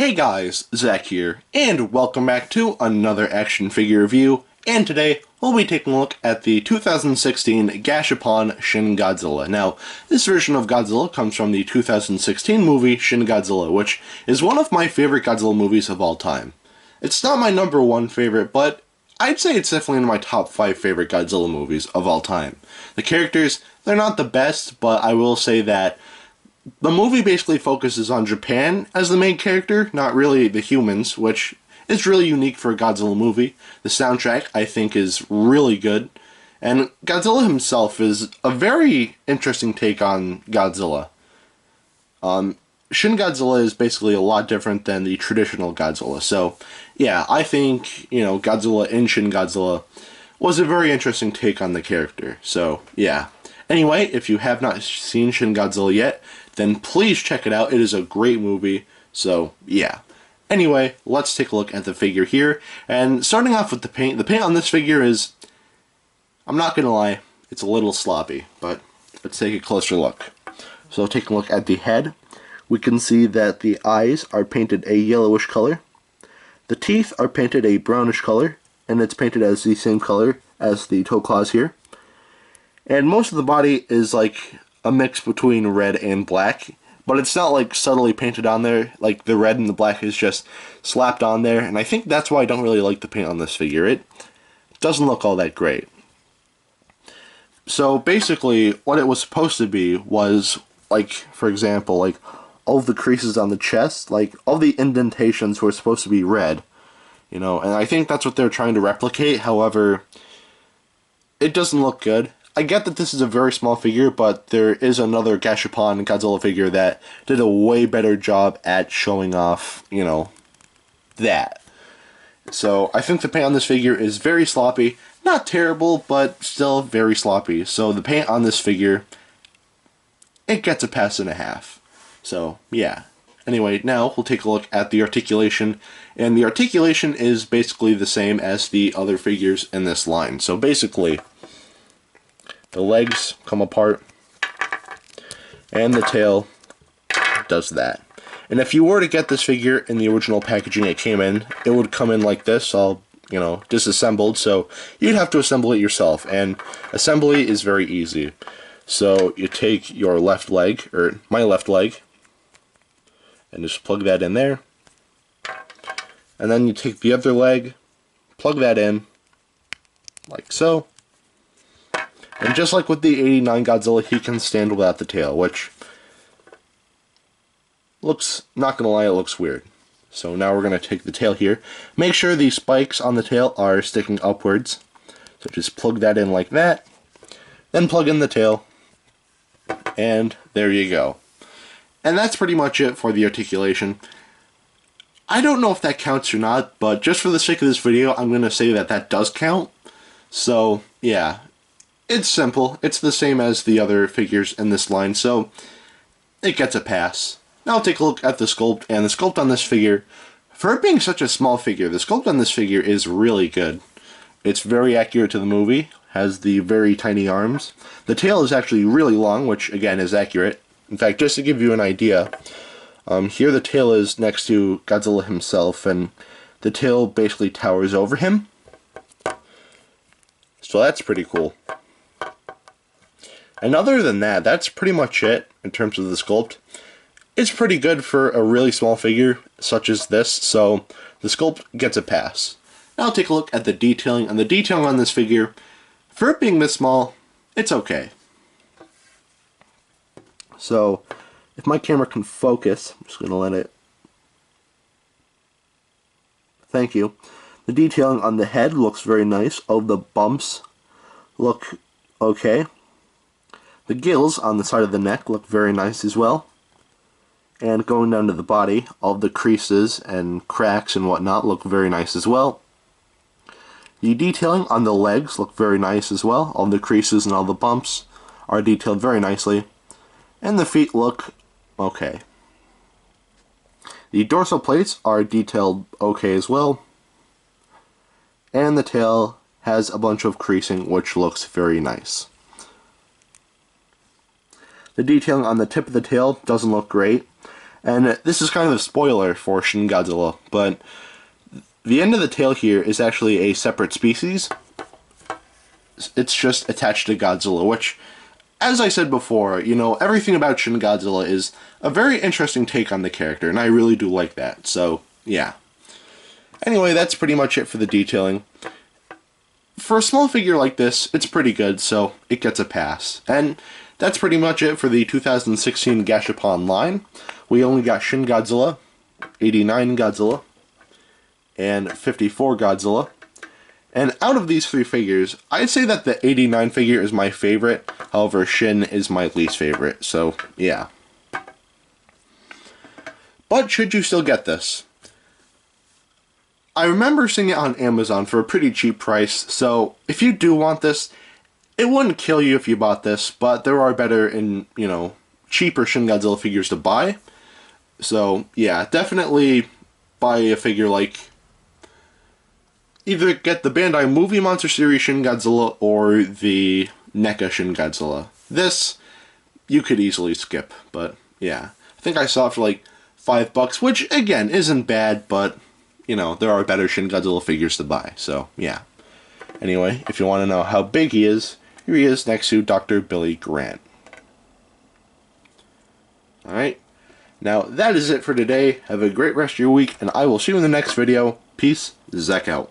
Hey guys, Zach here, and welcome back to another action figure review, and today we'll be taking a look at the 2016 Gashapon Shin Godzilla. Now, this version of Godzilla comes from the 2016 movie Shin Godzilla, which is one of my favorite Godzilla movies of all time. It's not my number one favorite, but I'd say it's definitely in my top 5 favorite Godzilla movies of all time. The characters, they're not the best, but I will say that the movie basically focuses on Japan as the main character, not really the humans, which is really unique for a Godzilla movie. The soundtrack, I think, is really good. And Godzilla himself is a very interesting take on Godzilla. Shin Godzilla is basically a lot different than the traditional Godzilla. So, yeah, I think, Godzilla in Shin Godzilla was a very interesting take on the character. So, yeah. Anyway, if you have not seen Shin Godzilla yet, then please check it out. It is a great movie. So, yeah. Anyway, let's take a look at the figure here. And starting off with the paint on this figure is, I'm not going to lie, it's a little sloppy, but let's take a closer look. So, take a look at the head. We can see that the eyes are painted a yellowish color. The teeth are painted a brownish color, and it's painted as the same color as the toe claws here. And most of the body is like a mix between red and black, but it's not like subtly painted on there. Like the red and the black is just slapped on there, and I think that's why I don't really like the paint on this figure. It doesn't look all that great. So basically what it was supposed to be was, like, for example, like all the creases on the chest, like all the indentations were supposed to be red, and I think that's what they're trying to replicate. However, it doesn't look good. I get that this is a very small figure, but there is another Gashapon Godzilla figure that did a way better job at showing off, that. So I think the paint on this figure is very sloppy. Not terrible, but still very sloppy. So the paint on this figure, it gets a pass and a half. So, yeah. Anyway, now we'll take a look at the articulation. And the articulation is basically the same as the other figures in this line. So basically, the legs come apart, and the tail does that. And if you were to get this figure in the original packaging it came in, it would come in like this, all, disassembled, so you'd have to assemble it yourself, and assembly is very easy. So you take your left leg, or my left leg, and just plug that in there, and then you take the other leg, plug that in, like so. And just like with the 89 Godzilla, he can stand without the tail, which looks, not gonna lie, it looks weird. So now we're gonna take the tail here. Make sure the spikes on the tail are sticking upwards. So just plug that in like that. Then plug in the tail. And there you go. And that's pretty much it for the articulation. I don't know if that counts or not, but just for the sake of this video, I'm gonna say that that does count. So, yeah. It's simple. It's the same as the other figures in this line, so it gets a pass. Now take a look at the sculpt, and the sculpt on this figure, for it being such a small figure, the sculpt on this figure is really good. It's very accurate to the movie, has the very tiny arms. The tail is actually really long, which again is accurate. In fact, just to give you an idea, here the tail is next to Godzilla himself, and the tail basically towers over him. So that's pretty cool. And other than that, that's pretty much it in terms of the sculpt. It's pretty good for a really small figure such as this, so the sculpt gets a pass. Now take a look at the detailing, and the detailing on this figure, for it being this small, it's okay. So, if my camera can focus, I'm just going to let it. Thank you. The detailing on the head looks very nice. All the bumps look okay. The gills on the side of the neck look very nice as well. And going down to the body, all the creases and cracks and whatnot look very nice as well. The detailing on the legs look very nice as well. All the creases and all the bumps are detailed very nicely. And the feet look okay. The dorsal plates are detailed okay as well. And the tail has a bunch of creasing, which looks very nice. The detailing on the tip of the tail doesn't look great. And this is kind of a spoiler for Shin Godzilla, but the end of the tail here is actually a separate species. It's just attached to Godzilla, which, as I said before, you know, everything about Shin Godzilla is a very interesting take on the character, and I really do like that, so, yeah. Anyway, that's pretty much it for the detailing. For a small figure like this, it's pretty good, so it gets a pass. And that's pretty much it for the 2016 Gashapon line. We only got Shin Godzilla, 89 Godzilla, and 54 Godzilla. And out of these three figures, I'd say that the 89 figure is my favorite. However, Shin is my least favorite. So, yeah. But should you still get this? I remember seeing it on Amazon for a pretty cheap price. So, if you do want this, it wouldn't kill you if you bought this. But there are better and, you know, cheaper Shin Godzilla figures to buy. So, yeah, definitely buy a figure like... Either get the Bandai Movie Monster Series Shin Godzilla or the NECA Shin Godzilla. This, you could easily skip, but yeah. I think I saw it for like $5, which again, isn't bad, but you know, there are better Shin Godzilla figures to buy, so yeah. Anyway, if you want to know how big he is, here he is next to Dr. Billy Grant. Alright, now that is it for today. Have a great rest of your week, and I will see you in the next video. Peace, Zach out.